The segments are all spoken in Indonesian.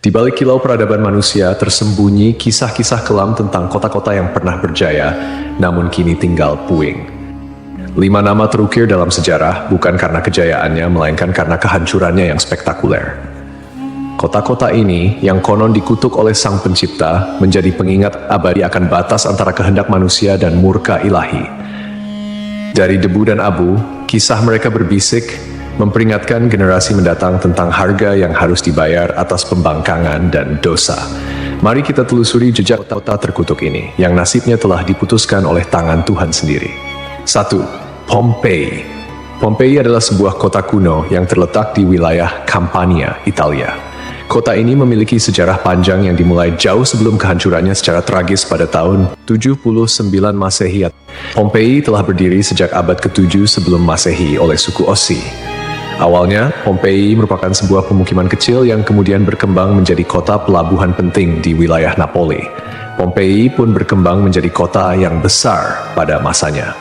Di balik kilau peradaban manusia tersembunyi kisah-kisah kelam tentang kota-kota yang pernah berjaya, namun kini tinggal puing. 5 nama terukir dalam sejarah bukan karena kejayaannya, melainkan karena kehancurannya yang spektakuler. Kota-kota ini, yang konon dikutuk oleh Sang Pencipta, menjadi pengingat abadi akan batas antara kehendak manusia dan murka ilahi. Dari debu dan abu, kisah mereka berbisik, memperingatkan generasi mendatang tentang harga yang harus dibayar atas pembangkangan dan dosa. Mari kita telusuri jejak kota terkutuk ini, yang nasibnya telah diputuskan oleh tangan Tuhan sendiri. 1. Pompei. Pompei adalah sebuah kota kuno yang terletak di wilayah Campania, Italia. Kota ini memiliki sejarah panjang yang dimulai jauh sebelum kehancurannya secara tragis pada tahun 79 Masehi. Pompei telah berdiri sejak abad ke-7 sebelum Masehi oleh suku Ossi. Awalnya, Pompei merupakan sebuah pemukiman kecil yang kemudian berkembang menjadi kota pelabuhan penting di wilayah Napoli. Pompei pun berkembang menjadi kota yang besar pada masanya.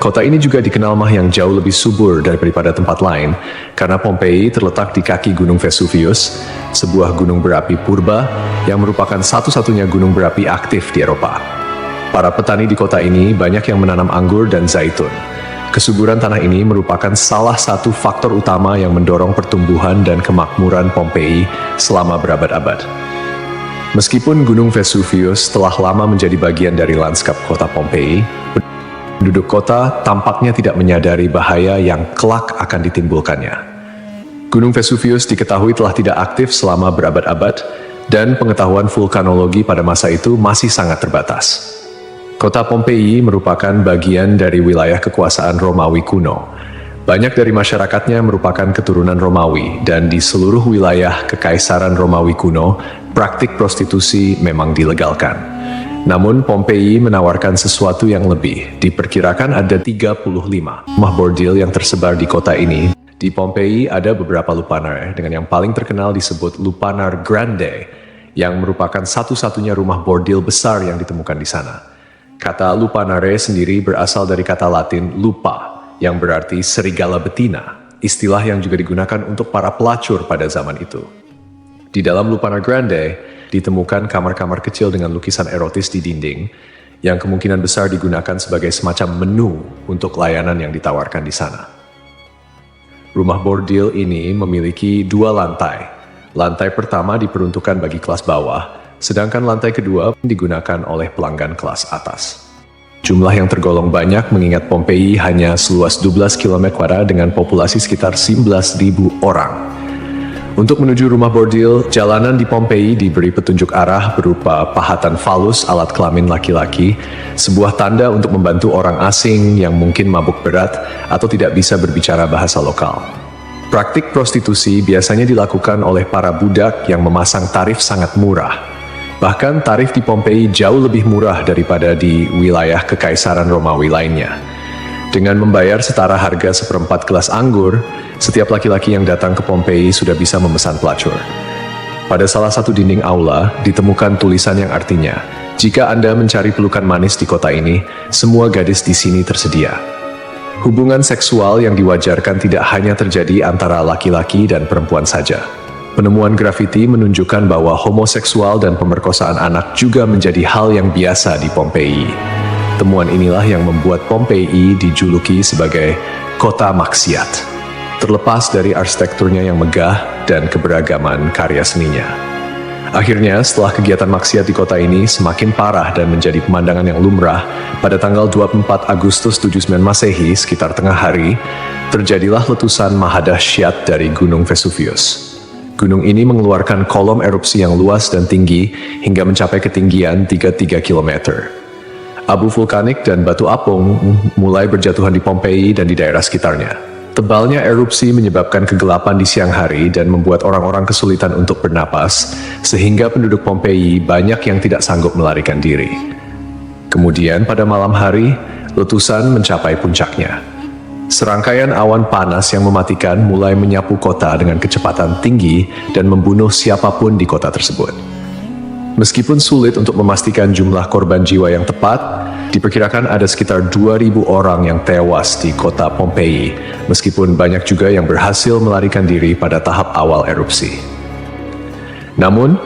Kota ini juga dikenal yang jauh lebih subur daripada tempat lain, karena Pompei terletak di kaki Gunung Vesuvius, sebuah gunung berapi purba yang merupakan satu-satunya gunung berapi aktif di Eropa. Para petani di kota ini banyak yang menanam anggur dan zaitun. Kesuburan tanah ini merupakan salah satu faktor utama yang mendorong pertumbuhan dan kemakmuran Pompei selama berabad-abad. Meskipun Gunung Vesuvius telah lama menjadi bagian dari lanskap kota Pompei, penduduk kota tampaknya tidak menyadari bahaya yang kelak akan ditimbulkannya. Gunung Vesuvius diketahui telah tidak aktif selama berabad-abad, dan pengetahuan vulkanologi pada masa itu masih sangat terbatas. Kota Pompei merupakan bagian dari wilayah kekuasaan Romawi kuno. Banyak dari masyarakatnya merupakan keturunan Romawi, dan di seluruh wilayah Kekaisaran Romawi kuno, praktik prostitusi memang dilegalkan. Namun Pompei menawarkan sesuatu yang lebih. Diperkirakan ada 35 rumah bordil yang tersebar di kota ini. Di Pompei ada beberapa lupanar, dengan yang paling terkenal disebut Lupanar Grande, yang merupakan satu-satunya rumah bordil besar yang ditemukan di sana. Kata lupanare sendiri berasal dari kata Latin lupa, yang berarti serigala betina, istilah yang juga digunakan untuk para pelacur pada zaman itu. Di dalam Lupanar Grande, ditemukan kamar-kamar kecil dengan lukisan erotis di dinding, yang kemungkinan besar digunakan sebagai semacam menu untuk layanan yang ditawarkan di sana. Rumah bordil ini memiliki 2 lantai. Lantai pertama diperuntukkan bagi kelas bawah, sedangkan lantai kedua digunakan oleh pelanggan kelas atas. Jumlah yang tergolong banyak mengingat Pompei hanya seluas 12 km² dengan populasi sekitar 11.000 orang. Untuk menuju rumah bordil, jalanan di Pompei diberi petunjuk arah berupa pahatan falus alat kelamin laki-laki, sebuah tanda untuk membantu orang asing yang mungkin mabuk berat atau tidak bisa berbicara bahasa lokal. Praktik prostitusi biasanya dilakukan oleh para budak yang memasang tarif sangat murah. Bahkan tarif di Pompei jauh lebih murah daripada di wilayah Kekaisaran Romawi lainnya. Dengan membayar setara harga seperempat gelas anggur, setiap laki-laki yang datang ke Pompei sudah bisa memesan pelacur. Pada salah satu dinding aula, ditemukan tulisan yang artinya, "Jika Anda mencari pelukan manis di kota ini, semua gadis di sini tersedia." Hubungan seksual yang diwajarkan tidak hanya terjadi antara laki-laki dan perempuan saja. Penemuan grafiti menunjukkan bahwa homoseksual dan pemerkosaan anak juga menjadi hal yang biasa di Pompei. Temuan inilah yang membuat Pompei dijuluki sebagai kota maksiat, terlepas dari arsitekturnya yang megah dan keberagaman karya seninya. Akhirnya, setelah kegiatan maksiat di kota ini semakin parah dan menjadi pemandangan yang lumrah, pada tanggal 24 Agustus 79 Masehi, sekitar tengah hari, terjadilah letusan mahadahsyat dari Gunung Vesuvius. Gunung ini mengeluarkan kolom erupsi yang luas dan tinggi hingga mencapai ketinggian 33 km. Abu vulkanik dan batu apung mulai berjatuhan di Pompei dan di daerah sekitarnya. Tebalnya erupsi menyebabkan kegelapan di siang hari dan membuat orang-orang kesulitan untuk bernapas, sehingga penduduk Pompei banyak yang tidak sanggup melarikan diri. Kemudian pada malam hari, letusan mencapai puncaknya. Serangkaian awan panas yang mematikan mulai menyapu kota dengan kecepatan tinggi dan membunuh siapapun di kota tersebut. Meskipun sulit untuk memastikan jumlah korban jiwa yang tepat, diperkirakan ada sekitar 2.000 orang yang tewas di kota Pompei, meskipun banyak juga yang berhasil melarikan diri pada tahap awal erupsi. Namun,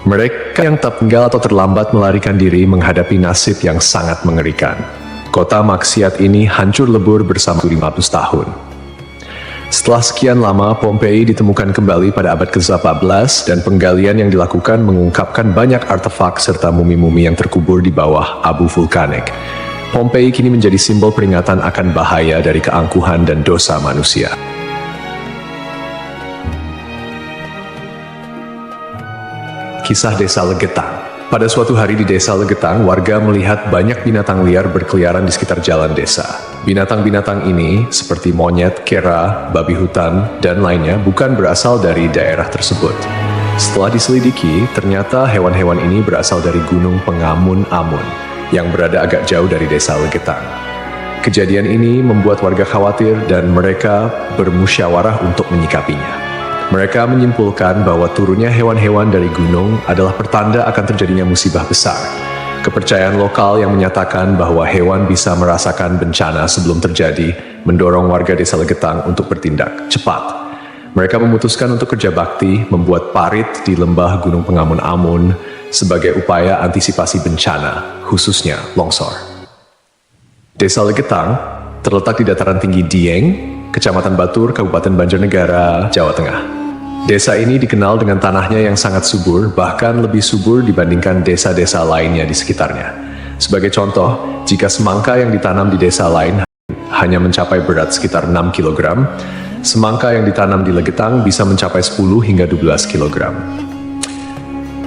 mereka yang tertinggal atau terlambat melarikan diri menghadapi nasib yang sangat mengerikan. Kota maksiat ini hancur lebur bersama 500 tahun. Setelah sekian lama, Pompei ditemukan kembali pada abad ke-18 dan penggalian yang dilakukan mengungkapkan banyak artefak serta mumi-mumi yang terkubur di bawah abu vulkanik. Pompei kini menjadi simbol peringatan akan bahaya dari keangkuhan dan dosa manusia. Kisah Desa Legetang. Pada suatu hari di Desa Legetang, warga melihat banyak binatang liar berkeliaran di sekitar jalan desa. Binatang-binatang ini, seperti monyet, kera, babi hutan, dan lainnya, bukan berasal dari daerah tersebut. Setelah diselidiki, ternyata hewan-hewan ini berasal dari Gunung Pengamun-Amun, yang berada agak jauh dari Desa Legetang. Kejadian ini membuat warga khawatir dan mereka bermusyawarah untuk menyikapinya. Mereka menyimpulkan bahwa turunnya hewan-hewan dari gunung adalah pertanda akan terjadinya musibah besar. Kepercayaan lokal yang menyatakan bahwa hewan bisa merasakan bencana sebelum terjadi mendorong warga Desa Legetang untuk bertindak cepat. Mereka memutuskan untuk kerja bakti membuat parit di lembah Gunung Pengamun-Amun sebagai upaya antisipasi bencana, khususnya longsor. Desa Legetang terletak di dataran tinggi Dieng, Kecamatan Batur, Kabupaten Banjarnegara, Jawa Tengah. Desa ini dikenal dengan tanahnya yang sangat subur, bahkan lebih subur dibandingkan desa-desa lainnya di sekitarnya. Sebagai contoh, jika semangka yang ditanam di desa lain hanya mencapai berat sekitar 6 kg, semangka yang ditanam di Legetang bisa mencapai 10 hingga 12 kg.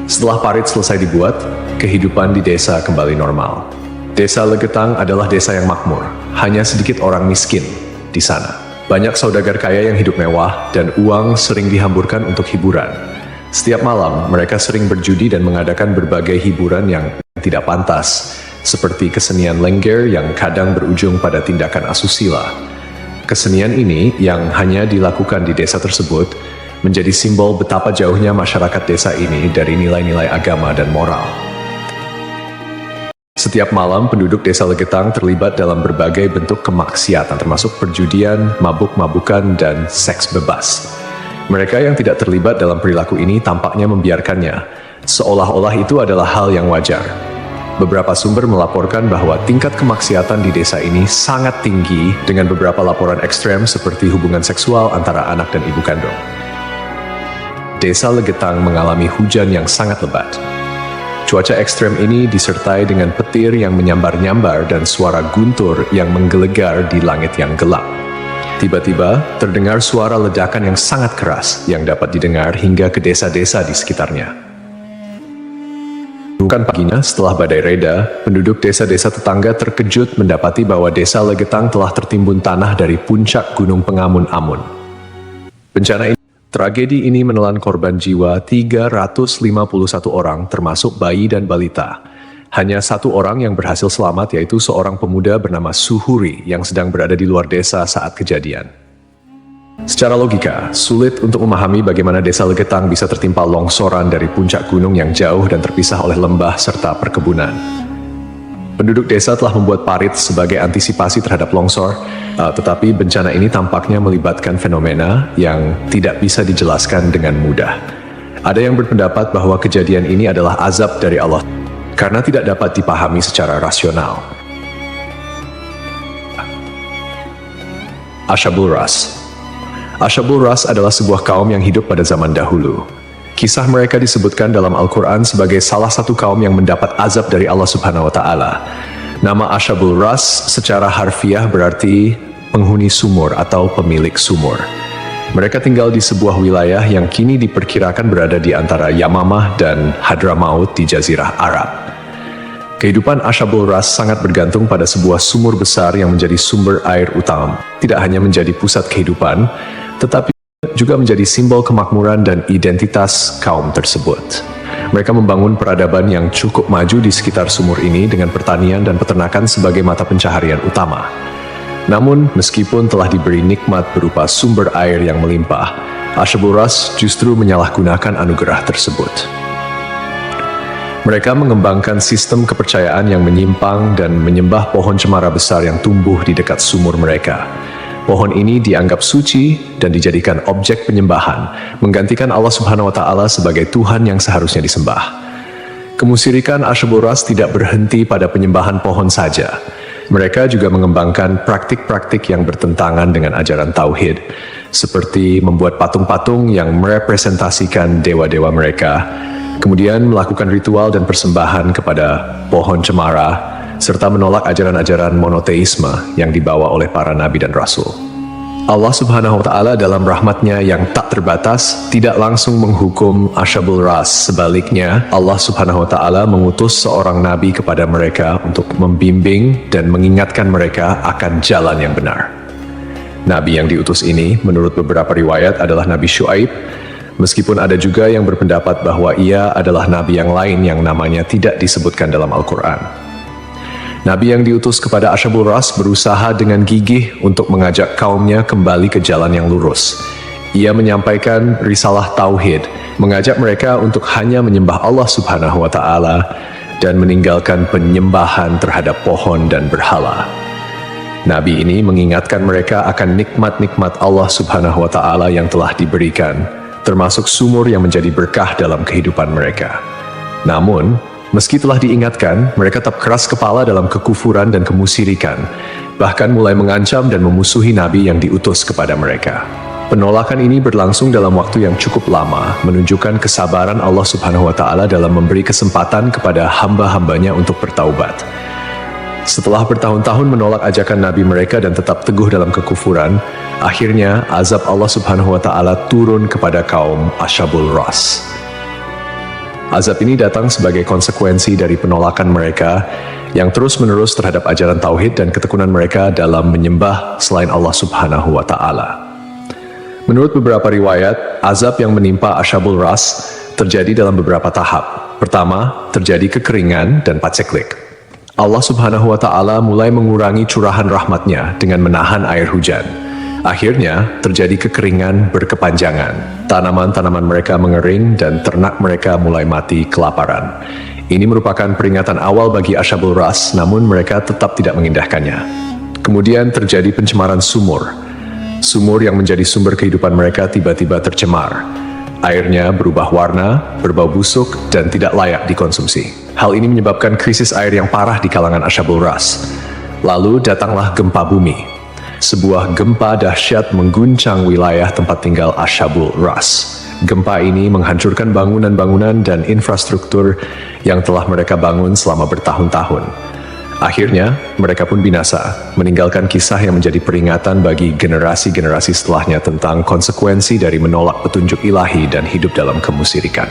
Setelah parit selesai dibuat, kehidupan di desa kembali normal. Desa Legetang adalah desa yang makmur, hanya sedikit orang miskin di sana. Banyak saudagar kaya yang hidup mewah dan uang sering dihamburkan untuk hiburan. Setiap malam, mereka sering berjudi dan mengadakan berbagai hiburan yang tidak pantas, seperti kesenian lengger yang kadang berujung pada tindakan asusila. Kesenian ini yang hanya dilakukan di desa tersebut menjadi simbol betapa jauhnya masyarakat desa ini dari nilai-nilai agama dan moral. Setiap malam, penduduk Desa Legetang terlibat dalam berbagai bentuk kemaksiatan, termasuk perjudian, mabuk-mabukan, dan seks bebas. Mereka yang tidak terlibat dalam perilaku ini tampaknya membiarkannya, seolah-olah itu adalah hal yang wajar. Beberapa sumber melaporkan bahwa tingkat kemaksiatan di desa ini sangat tinggi, dengan beberapa laporan ekstrem seperti hubungan seksual antara anak dan ibu kandung. Desa Legetang mengalami hujan yang sangat lebat. Cuaca ekstrem ini disertai dengan petir yang menyambar-nyambar dan suara guntur yang menggelegar di langit yang gelap. Tiba-tiba, terdengar suara ledakan yang sangat keras yang dapat didengar hingga ke desa-desa di sekitarnya. Bukan paginya, setelah badai reda, penduduk desa-desa tetangga terkejut mendapati bahwa Desa Legetang telah tertimbun tanah dari puncak Gunung Pengamun-Amun. Tragedi ini menelan korban jiwa 351 orang, termasuk bayi dan balita. Hanya satu orang yang berhasil selamat, yaitu seorang pemuda bernama Suhuri yang sedang berada di luar desa saat kejadian. Secara logika, sulit untuk memahami bagaimana Desa Legetang bisa tertimpa longsoran dari puncak gunung yang jauh dan terpisah oleh lembah serta perkebunan. Penduduk desa telah membuat parit sebagai antisipasi terhadap longsor, tetapi bencana ini tampaknya melibatkan fenomena yang tidak bisa dijelaskan dengan mudah. Ada yang berpendapat bahwa kejadian ini adalah azab dari Allah, karena tidak dapat dipahami secara rasional. Ashabul Ras. Ashabul Ras adalah sebuah kaum yang hidup pada zaman dahulu. Kisah mereka disebutkan dalam Al-Quran sebagai salah satu kaum yang mendapat azab dari Allah Subhanahu wa Ta'ala. Nama Ashabul Ras secara harfiah berarti penghuni sumur atau pemilik sumur. Mereka tinggal di sebuah wilayah yang kini diperkirakan berada di antara Yamamah dan Hadramaut di Jazirah Arab. Kehidupan Ashabul Ras sangat bergantung pada sebuah sumur besar yang menjadi sumber air utama. Tidak hanya menjadi pusat kehidupan, tetapi juga menjadi simbol kemakmuran dan identitas kaum tersebut. Mereka membangun peradaban yang cukup maju di sekitar sumur ini dengan pertanian dan peternakan sebagai mata pencaharian utama. Namun, meskipun telah diberi nikmat berupa sumber air yang melimpah, Ashabul Ras justru menyalahgunakan anugerah tersebut. Mereka mengembangkan sistem kepercayaan yang menyimpang dan menyembah pohon cemara besar yang tumbuh di dekat sumur mereka. Pohon ini dianggap suci dan dijadikan objek penyembahan, menggantikan Allah Subhanahu wa Ta'ala sebagai Tuhan yang seharusnya disembah. Kemusyrikan Asyabul Ras tidak berhenti pada penyembahan pohon saja. Mereka juga mengembangkan praktik-praktik yang bertentangan dengan ajaran tauhid, seperti membuat patung-patung yang merepresentasikan dewa-dewa mereka, kemudian melakukan ritual dan persembahan kepada pohon cemara, serta menolak ajaran-ajaran monoteisme yang dibawa oleh para nabi dan rasul. Allah Subhanahu wa Ta'ala dalam rahmatnya yang tak terbatas tidak langsung menghukum Asyabul Ras. Sebaliknya, Allah Subhanahu wa Ta'ala mengutus seorang nabi kepada mereka untuk membimbing dan mengingatkan mereka akan jalan yang benar. Nabi yang diutus ini, menurut beberapa riwayat, adalah Nabi Syuaib, meskipun ada juga yang berpendapat bahwa ia adalah nabi yang lain yang namanya tidak disebutkan dalam Al-Quran. Nabi yang diutus kepada Asyabul Ras berusaha dengan gigih untuk mengajak kaumnya kembali ke jalan yang lurus. Ia menyampaikan risalah tauhid, mengajak mereka untuk hanya menyembah Allah Subhanahu wa Ta'ala dan meninggalkan penyembahan terhadap pohon dan berhala. Nabi ini mengingatkan mereka akan nikmat-nikmat Allah Subhanahu wa Ta'ala yang telah diberikan, termasuk sumur yang menjadi berkah dalam kehidupan mereka. Namun, meski telah diingatkan, mereka tetap keras kepala dalam kekufuran dan kemusyrikan, bahkan mulai mengancam dan memusuhi Nabi yang diutus kepada mereka. Penolakan ini berlangsung dalam waktu yang cukup lama, menunjukkan kesabaran Allah Subhanahu wa Ta'ala dalam memberi kesempatan kepada hamba-hambanya untuk bertaubat. Setelah bertahun-tahun menolak ajakan Nabi mereka dan tetap teguh dalam kekufuran, akhirnya azab Allah Subhanahu wa Ta'ala turun kepada kaum Asyabul Ras. Azab ini datang sebagai konsekuensi dari penolakan mereka yang terus-menerus terhadap ajaran tauhid dan ketekunan mereka dalam menyembah selain Allah Subhanahu wa Ta'ala. Menurut beberapa riwayat, azab yang menimpa Asyabul Ras terjadi dalam beberapa tahap. Pertama, terjadi kekeringan dan paceklik. Allah Subhanahu wa Ta'ala mulai mengurangi curahan rahmatnya dengan menahan air hujan. Akhirnya, terjadi kekeringan berkepanjangan. Tanaman-tanaman mereka mengering dan ternak mereka mulai mati kelaparan. Ini merupakan peringatan awal bagi Asyabul Ras, namun mereka tetap tidak mengindahkannya. Kemudian terjadi pencemaran sumur. Sumur yang menjadi sumber kehidupan mereka tiba-tiba tercemar. Airnya berubah warna, berbau busuk, dan tidak layak dikonsumsi. Hal ini menyebabkan krisis air yang parah di kalangan Asyabul Ras. Lalu datanglah gempa bumi. Sebuah gempa dahsyat mengguncang wilayah tempat tinggal Asyabul Ras. Gempa ini menghancurkan bangunan-bangunan dan infrastruktur yang telah mereka bangun selama bertahun-tahun. Akhirnya, mereka pun binasa, meninggalkan kisah yang menjadi peringatan bagi generasi-generasi setelahnya tentang konsekuensi dari menolak petunjuk ilahi dan hidup dalam kemusyrikan.